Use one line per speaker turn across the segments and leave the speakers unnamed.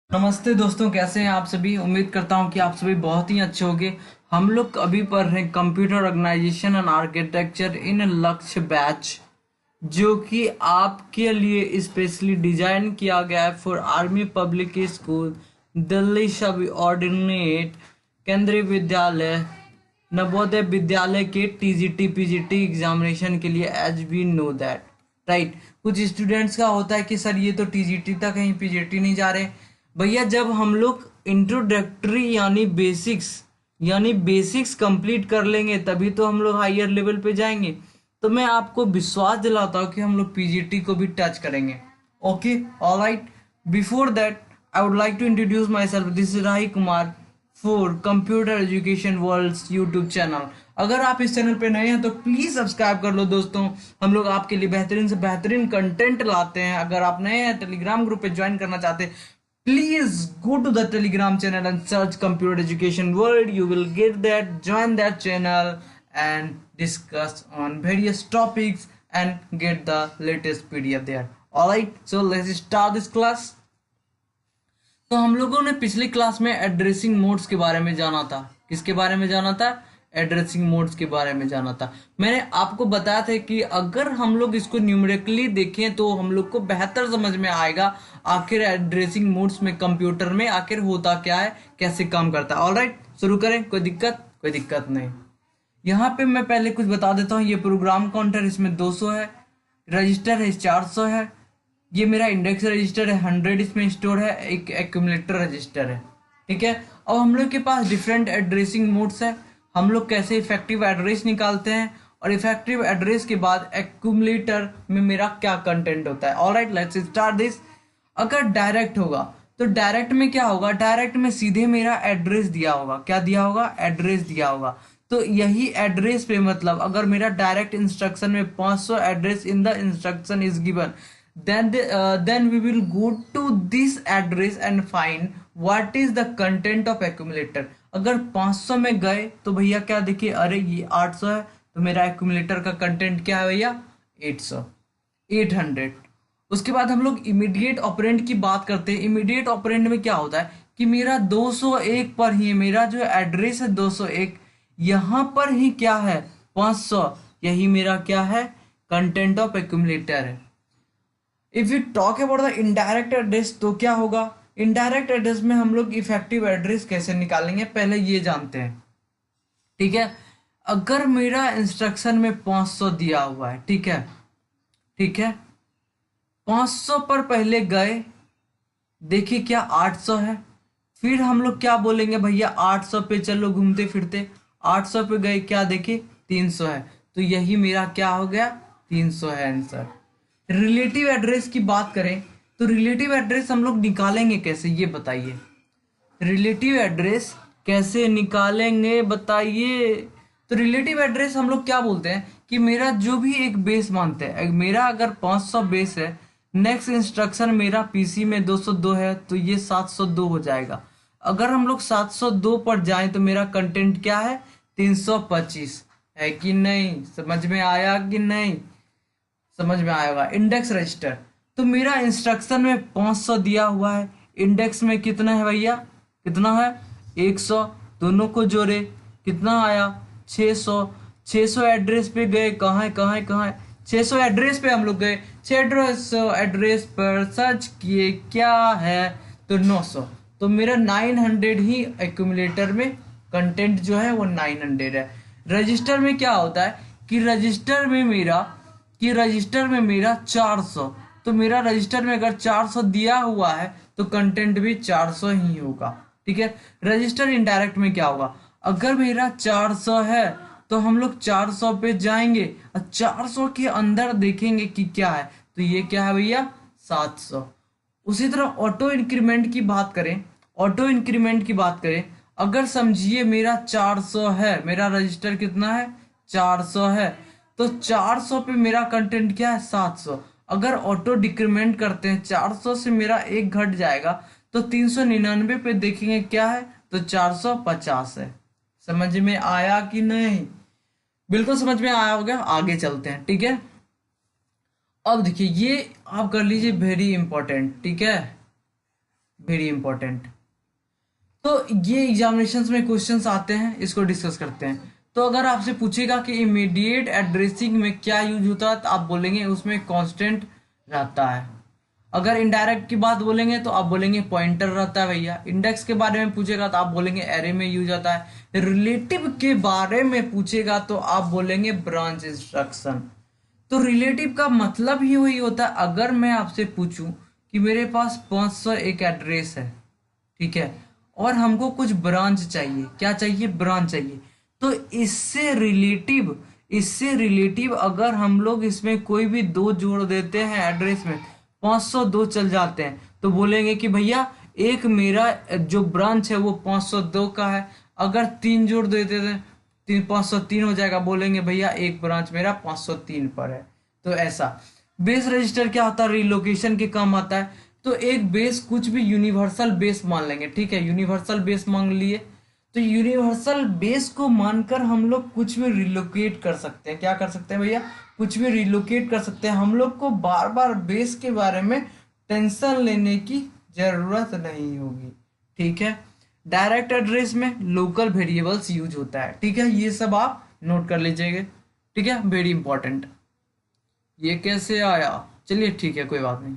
नमस्ते दोस्तों, कैसे हैं आप सभी। उम्मीद करता हूं कि आप सभी बहुत ही अच्छे होंगे। हम लोग अभी पढ़ रहे हैं computer organisation and architecture in Lakshya batch, जो कि आपके लिए स्पेशली डिजाइन किया गया है for army public school, Delhi सब ऑर्डिनेट, केंद्रीय विद्यालय, नवोदय विद्यालय के टीजीटी पीजीटी एग्जामिनेशन के लिए, as we know that, right. कुछ स्टूडेंट्स का होता है कि सर ये तो टीजीटी तक कहीं पीजीटी नहीं जा रहे। भैया, जब हम लोग इंट्रोडक्टरी यानी बेसिक्स कंप्लीट कर लेंगे तभी तो हम लोग हायर लेवल पे जाएंगे। तो मैं आपको विश्वास दिलाता हूँ कि हम लोग पीजीटी को भी टच करेंगे। Okay, alright. Before that I would like to introduce myself. This is Rahi Kumar for computer education world YouTube channel. अगर आप इस चैनल पे नए हैं तो प्लीज सब्सक्राइब कर लो दोस्तों। हम लोग आपके लिए बेहतरीन से बेहतरीन कंटेंट लाते हैं। अगर आप नए हैं, टेलीग्राम ग्रुप पे ज्वाइन करना चाहते हैं, please go to the telegram channel and search computer education world. You will get that, join that channel and discuss on various topics and get the latest pdf there. All right, so let's start this class. तो हम लोगों ने पिछली class में addressing modes के बारे में जाना था। किसके बारे में जाना था? एड्रेसिंग मोड्स के बारे में जाना था। मैंने आपको बताया था कि अगर हम लोग इसको न्यूमेरिकली देखें तो हम लोग को बेहतर समझ में आएगा आखिर एड्रेसिंग मोड्स में कंप्यूटर में आखिर होता क्या है, कैसे काम करता है। ऑलराइट, शुरू करें। कोई दिक्कत? कोई दिक्कत नहीं। यहाँ पे मैं पहले कुछ बता देता हूँ। ये प्रोग्राम काउंटर इसमें 200 है, रजिस्टर है 400 है, ये मेरा इंडेक्स रजिस्टर है 100 इसमें स्टोर है, एक एक्यूमुलेटर रजिस्टर है। ठीक है। अब हम लोग के पास डिफरेंट एड्रेसिंग मोड्स है। हम लोग कैसे इफेक्टिव एड्रेस निकालते हैं और इफेक्टिव एड्रेस के बाद एक्यूमुलेटर में मेरा क्या कंटेंट होता है। Alright, let's start this. अगर डायरेक्ट होगा तो डायरेक्ट में क्या होगा? डायरेक्ट में सीधे मेरा एड्रेस दिया होगा। क्या दिया होगा? एड्रेस दिया होगा। तो यही एड्रेस पे मतलब अगर मेरा डायरेक्ट इंस्ट्रक्शन में 500 address in the instruction is given, then we will go to this address and find what is the content of accumulator. अगर 500 में गए तो भैया क्या देखिए, अरे ये 800 है तो मेरा एक्यूमुलेटर का कंटेंट क्या है भैया? 800, 800। उसके बाद हम लोग इमीडिएट ऑपरेंड की बात करते हैं। इमीडिएट ऑपरेंड में क्या होता है कि मेरा 201 पर ही मेरा जो एड्रेस है 201, यहां पर ही क्या है? 500। यही मेरा क्या है? कंटेंट ऑफ एक्यूमुलेटर है। If you talk about the indirect address तो क्या होगा? इनडायरेक्ट एड्रेस में हम लोग इफेक्टिव एड्रेस कैसे निकालेंगे पहले ये जानते हैं। ठीक है। अगर मेरा इंस्ट्रक्शन में 500 दिया हुआ है, ठीक है, ठीक है, 500 पर पहले गए, देखिए क्या 800 है, फिर हम लोग क्या बोलेंगे भैया? 800 पे चलो घूमते फिरते, 800 पे गए, क्या देखे? 300 है, तो यही मेरा क्या हो गया? 300 है आंसर। रिलेटिव एड्रेस की बात करें तो रिलेटिव एड्रेस हम लोग निकालेंगे कैसे, ये बताइए। रिलेटिव एड्रेस कैसे निकालेंगे बताइए। तो रिलेटिव एड्रेस हम लोग क्या बोलते हैं कि मेरा जो भी एक बेस मानते हैं, मेरा अगर 500 बेस है, नेक्स्ट इंस्ट्रक्शन मेरा पीसी में 202 है तो ये 702 हो जाएगा। अगर हम लोग 702 पर जाएं तो मेरा कंटेंट क्या है? 325 है कि नहीं? समझ में आया कि नहीं? समझ में आएगा। इंडेक्स रजिस्टर, तो मेरा इंस्ट्रक्शन में 500 दिया हुआ है, इंडेक्स में कितना है भैया? कितना है? 100। दोनों को जोड़े कितना आया? 600। 600 एड्रेस पे गए, कहाँ है कहाँ है कहाँ है? 600 एड्रेस पे हम लोग गए, 600 एड्रेस पर सर्च किए, क्या है? तो 900। तो मेरा 900 ही एक्यूमुलेटर में कंटेंट जो है वो 900 है। रजिस्टर में क्या होता है कि रजिस्टर में मेरा 400, तो मेरा रजिस्टर में अगर 400 दिया हुआ है तो कंटेंट भी 400 ही होगा। ठीक है। रजिस्टर इनडायरेक्ट में क्या होगा? अगर मेरा 400 है तो हम लोग 400 पे जाएंगे और 400 के अंदर देखेंगे कि क्या है, तो ये क्या है भैया? 700। उसी तरह ऑटो इंक्रीमेंट की बात करें, ऑटो इंक्रीमेंट की बात करें, अगर समझिए मेरा 400 है, मेरा रजिस्टर कितना है? 400 है, तो 400 पे मेरा कंटेंट क्या है? 700। अगर ऑटो डिक्रीमेंट करते हैं, 400 से मेरा एक घट जाएगा तो 399 पे देखेंगे क्या है? तो 450 है। समझ में आया कि नहीं? बिल्कुल समझ में आया होगा। आगे चलते हैं। ठीक है। अब देखिए, ये आप कर लीजिए वेरी इंपॉर्टेंट। ठीक है, वेरी इंपॉर्टेंट। तो ये एग्जामिनेशंस में क्वेश्चंस आते हैं, इसको डिस्कस करते हैं। तो अगर आपसे पूछेगा कि इमीडिएट एड्रेसिंग में क्या यूज होता है, तो आप बोलेंगे उसमें कांस्टेंट रहता है। अगर इनडायरेक्ट की बात बोलेंगे तो आप बोलेंगे पॉइंटर रहता है भैया। इंडेक्स के बारे में पूछेगा तो आप बोलेंगे एरे में यूज आता है। रिलेटिव के बारे में पूछेगा तो आप बोलेंगे ब्रांच इंस्ट्रक्शन। तो रिलेटिव का मतलब ही वही होता है, अगर मैं आपसे पूछूं कि मेरे पास 501 एड्रेस है, ठीक है, और हमको कुछ ब्रांच चाहिए, क्या चाहिए, ब्रांच चाहिए, तो इससे रिलेटिव अगर हम लोग इसमें कोई भी दो जोड़ देते हैं एड्रेस में, 502 चल जाते हैं, तो बोलेंगे कि भैया एक मेरा जो ब्रांच है वो 502 का है। अगर तीन जोड़ देते हैं, 503 हो जाएगा, बोलेंगे भैया एक ब्रांच मेरा 503 पर है। तो ऐसा बेस रजिस्टर क्या होता है, रिलोकेशन के काम आता है। तो एक बेस कुछ भी यूनिवर्सल बेस मान लेंगे, ठीक है, यूनिवर्सल बेस मान लिए, तो यूनिवर्सल बेस को मानकर हम लोग कुछ भी रिलोकेट कर सकते हैं। क्या कर सकते हैं भैया, कुछ भी रिलोकेट कर सकते हैं। हम लोग को बार बार बेस के बारे में टेंशन लेने की जरूरत नहीं होगी, ठीक है। डायरेक्ट एड्रेस में लोकल वेरिएबल्स यूज होता है, ठीक है, ये सब आप नोट कर लीजिएगा, ठीक है, वेरी इंपॉर्टेंट। ये कैसे आया, चलिए ठीक है, कोई बात नहीं।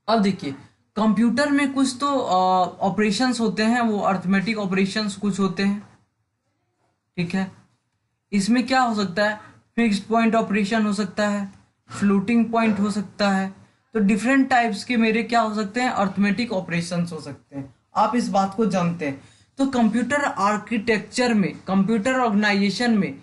अब देखिए कंप्यूटर में कुछ तो ऑपरेशंस होते हैं, वो अर्थमेटिक ऑपरेशंस कुछ होते हैं, ठीक है। इसमें क्या हो सकता है, फिक्स्ड पॉइंट ऑपरेशन हो सकता है, फ्लोटिंग पॉइंट हो सकता है। तो डिफरेंट टाइप्स के मेरे क्या हो सकते हैं, अर्थमेटिक ऑपरेशंस हो सकते हैं, आप इस बात को जानते हैं। तो कंप्यूटर आर्किटेक्चर में, कंप्यूटर ऑर्गेनाइजेशन में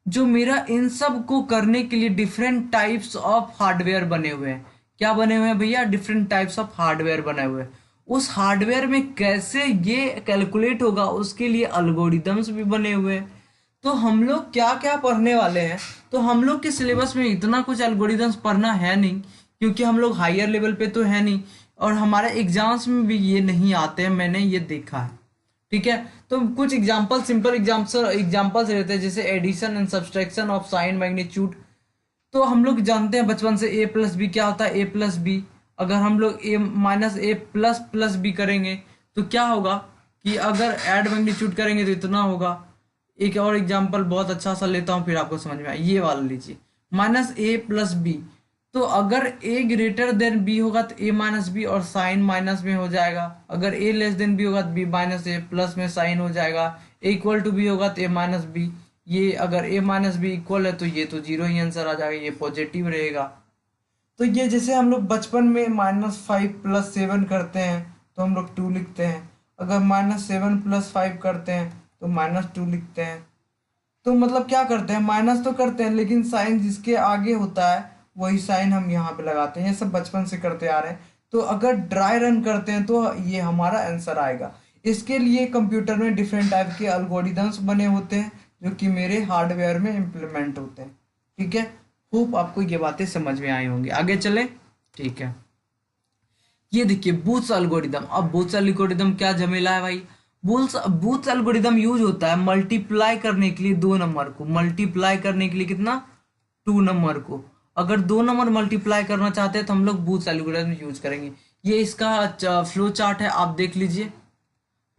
जो मेरा इन सब को करने के लिए डिफरेंट टाइप्स ऑफ हार्डवेयर बने हुए हैं। क्या बने हुए हैं भैया, डिफरेंट टाइप्स ऑफ हार्डवेयर बने हुए हैं। उस हार्डवेयर में कैसे ये कैलकुलेट होगा उसके लिए अल्गोरिदम्स भी बने हुए हैं। तो हम लोग क्या क्या पढ़ने वाले हैं, तो हम लोग के सिलेबस में इतना कुछ एल्गोरिदम्स पढ़ना है नहीं, क्योंकि हम लोग हायर लेवल पे तो है नहीं, और हमारे एग्जाम्स में भी ये नहीं आते हैं, मैंने ये देखा है, ठीक है। तो कुछ एग्जाम्पल, सिंपल एग्जाम्पल्स रहते हैं, जैसे addition and subtraction of sign magnitude. तो हम लोग जानते हैं बचपन से ए प्लस बी क्या होता है, ए प्लस बी। अगर हम लोग ए माइनस ए प्लस प्लस बी करेंगे तो क्या होगा कि अगर ऐड मैग्नीट्यूड करेंगे तो इतना होगा। एक और एग्जांपल बहुत अच्छा सा लेता हूँ, फिर आपको समझ में आए, ये वाला लीजिए, माइनस ए प्लस बी। तो अगर ए ग्रेटर देन बी होगा तो ए माइनस बी और साइन माइनस में हो जाएगा। अगर ए लेस देन बी होगा तो बी माइनस ए प्लस में साइन हो जाएगा। ए इक्वल टू बी होगा तो ए माइनस बी। ये अगर ए माइनस बी इक्वल है तो ये तो जीरो ही आंसर आ जाएगा, ये पॉजिटिव रहेगा। तो ये जैसे हम लोग बचपन में -5 + 7 करते हैं तो हम लोग 2 लिखते हैं, अगर -7 + 5 करते हैं तो -2 लिखते हैं। तो मतलब क्या करते हैं, माइनस तो करते हैं लेकिन साइन जिसके आगे होता है वही साइन हम यहाँ पे लगाते हैं। ये सब बचपन से करते आ रहे हैं। तो अगर ड्राई रन करते हैं तो ये हमारा आंसर आएगा। इसके लिए कंप्यूटर में डिफरेंट टाइप के अल्गोरिदम्स बने होते हैं जो कि मेरे हार्डवेयर में इम्प्लीमेंट होते हैं, ठीक है। होप आपको ये बातें समझ में आई होंगी। आगे चले, ठीक है। ये देखिए बूथ्स एल्गोरिदम। अब बूथ्स एल्गोरिदम क्या झमेला है भाई, बूथ्स एल्गोरिदम यूज होता है मल्टीप्लाई करने के लिए 2 नंबर को, मल्टीप्लाई करने के लिए कितना, 2 नंबर को। अगर 2 नंबर मल्टीप्लाई करना चाहते हैं तो हम लोग बूथ्स एल्गोरिदम यूज करेंगे। ये इसका फ्लो चार्ट है, आप देख लीजिए,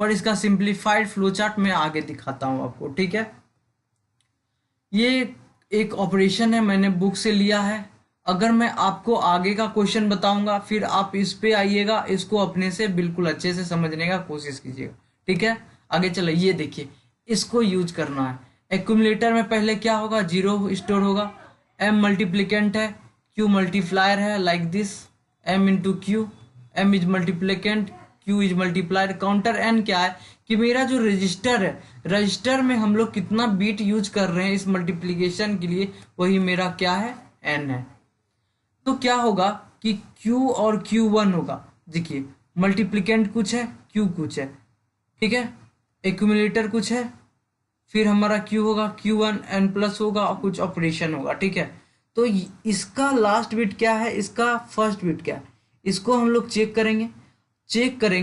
पर इसका सिंप्लीफाइड फ्लो चार्ट मैं आगे दिखाता हूँ आपको, ठीक है। ये एक ऑपरेशन है, मैंने बुक से लिया है। अगर मैं आपको आगे का क्वेश्चन बताऊंगा फिर आप इस पे आइएगा, इसको अपने से बिल्कुल अच्छे से समझने का कोशिश कीजिएगा, ठीक है। आगे चलो, ये देखिए इसको यूज करना है। एक्यूमुलेटर में पहले क्या होगा, 0 स्टोर होगा। एम मल्टीप्लिकेंट है, क्यू मल्टीप्लायर है, like this, M into Q, M is multiplicand, Q is multiplier. Counter N क्या है कि मेरा जो रजिस्टर है, रजिस्टर में हम लोग कितना बीट यूज कर रहे हैं इस मल्टीप्लिकेशन के लिए, वही मेरा क्या है, एन है। तो क्या होगा कि Q और Q1 होगा। देखिए मल्टीप्लिकेंट कुछ है, Q कुछ है, ठीक है, एक्यूमुलेटर कुछ है, फिर हमारा Q होगा, Q1 n प्लस होगा और कुछ ऑपरेशन होगा, ठीक है। तो इसका लास्ट बिट क्या है, इसका फर्स्ट बिट क्या है, इसको हम लोग चेक करेंगे।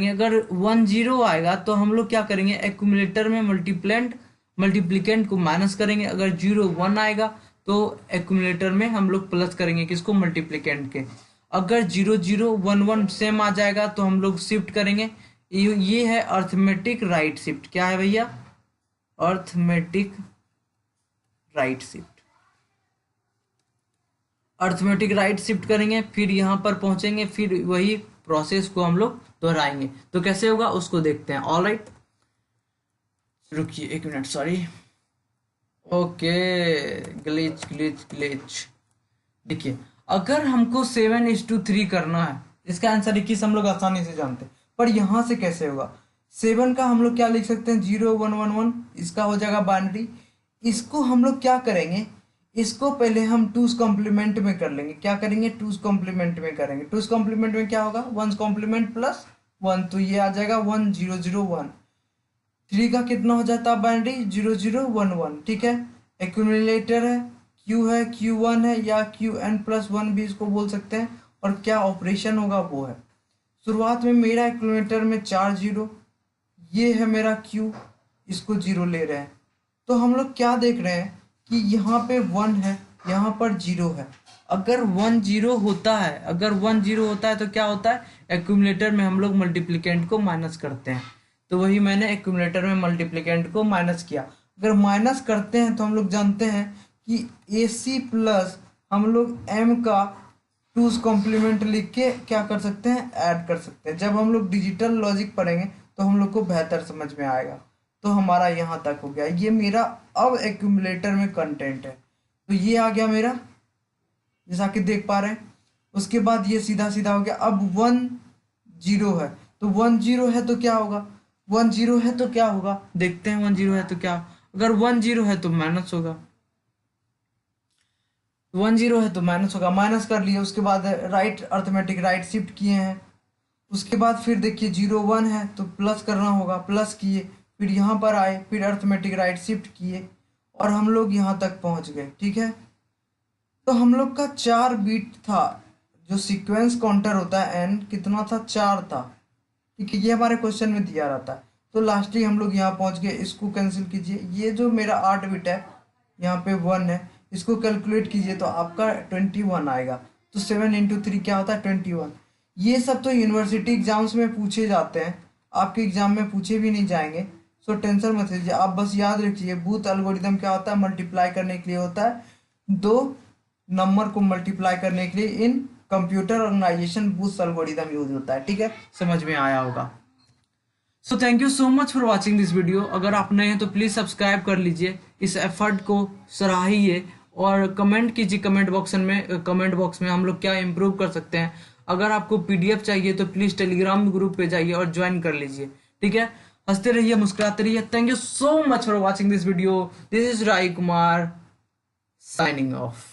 अगर 1 0 आएगा तो हम लोग क्या करेंगे, एक्यूमुलेटर में मल्टीप्लिकेंट को माइनस करेंगे। अगर 0 1 आएगा तो एक्यूमुलेटर में हम लोग प्लस करेंगे, किसको, मल्टीप्लिकेंट के। अगर 0011 सेम आ जाएगा तो हम लोग शिफ्ट करेंगे। ये है अर्थमेटिक राइट शिफ्ट। क्या है भैया? Arithmetic right shift. Arithmetic right shift करेंगे, फिर यहाँ पर पहुंचेंगे, फिर वही प्रोसेस को हम लोग दोहराएंगे। तो कैसे होगा उसको देखते हैं। ऑल राइट, रुकिए 1 minute, sorry. Okay, glitch glitch glitch. देखिए, अगर हमको 7:3 करना है, इसका आंसर 21 हम लोग आसानी से जानते हैं, पर यहाँ से कैसे होगा? 7 का हम लोग क्या लिख सकते हैं? 0111, इसका हो जाएगा बाइनरी। इसको हम लोग क्या करेंगे? इसको पहले हम 2's कॉम्प्लीमेंट में कर लेंगे। क्या करेंगे? 2's कॉम्प्लीमेंट में करेंगे। 2's कॉम्प्लीमेंट में क्या होगा? 1's कॉम्प्लीमेंट प्लस 1, तो ये आ जाएगा 1001। 3 का कितना हो जाता है बाइनरी? 0011, ठीक है। एक्यूमुलेटर है, Q है, Q1 है, या Qn+1 भी इसको बोल सकते हैं। और क्या ऑपरेशन होगा वो है, शुरुआत में मेरा एक्यूमुलेटर में 4 0, ये है मेरा Q, इसको 0 ले रहे हैं। तो हम लोग क्या देख रहे हैं कि यहाँ पे 1 है, यहाँ पर 0 है। अगर 1 0 होता है, अगर 1 0 होता है तो क्या होता है? एक्यूमुलेटर में हम लोग मल्टीप्लिकेंट को माइनस करते हैं। तो वही मैंने एक्यूमुलेटर में मल्टीप्लिकेंट को माइनस किया। अगर माइनस करते हैं तो हम लोग जानते हैं कि AC प्लस हम लोग M का 2's कॉम्प्लीमेंट लिख के क्या कर सकते हैं? ऐड कर सकते हैं। जब हम लोग डिजिटल लॉजिक पढ़ेंगे तो हम लोग को बेहतर समझ में आएगा। तो हमारा यहाँ तक हो गया। ये मेरा अब एक्यूमुलेटर में कंटेंट है, तो ये आ गया मेरा, जैसा कि देख पा रहे हैं। उसके बाद ये सीधा सीधा हो गया। अब 1 0 है, तो 1 0 है तो क्या होगा? 1 0 है तो क्या होगा? देखते हैं 1 0 है तो क्या। अगर 1 0 है तो माइनस होगा, 1 0 है तो माइनस होगा। माइनस कर लिए, उसके बाद राइट अर्थमेटिक राइट शिफ्ट किए हैं। उसके बाद फिर देखिए 0 1 है तो प्लस करना होगा, प्लस किए, फिर यहाँ पर आए, फिर अर्थमेटिक राइट शिफ्ट किए और हम लोग यहाँ तक पहुँच गए, ठीक है। तो हम लोग का 4 बीट था, जो सीक्वेंस काउंटर होता है n, कितना था? 4 था, ठीक है। ये हमारे क्वेश्चन में दिया रहता है। तो लास्टली हम लोग यहाँ पहुँच गए। इसको कैंसिल कीजिए, ये जो मेरा 8 बिट है, यहाँ पे 1 है, इसको कैलकुलेट कीजिए तो आपका 21 आएगा। तो 7 × 3 क्या होता है? 21। ये सब तो यूनिवर्सिटी एग्जाम्स में पूछे जाते हैं, आपके एग्जाम में पूछे भी नहीं जाएंगे, सो टेंशन मत लीजिए। आप बस याद रखिए, बूथ एल्गोरिदम क्या होता है? मल्टीप्लाई करने के लिए होता है, 2 नंबर को मल्टीप्लाई करने के लिए in computer organization Booth algorithm use होता है, ठीक है। समझ में आया होगा। So thank you so much for watching this video. अगर आप नए हैं तो प्लीज़ सब्सक्राइब कर लीजिए, इस एफर्ट को सराहिए और कमेंट कीजिए कमेंट बॉक्स में हम लोग क्या इम्प्रूव कर सकते हैं। अगर आपको PDF चाहिए तो प्लीज़ टेलीग्राम ग्रुप पे जाइए और ज्वाइन कर लीजिए, ठीक है। हंसते रहिए, मुस्कुराते रहिए। Thank you so much for watching this video. This is Rai Kumar signing of.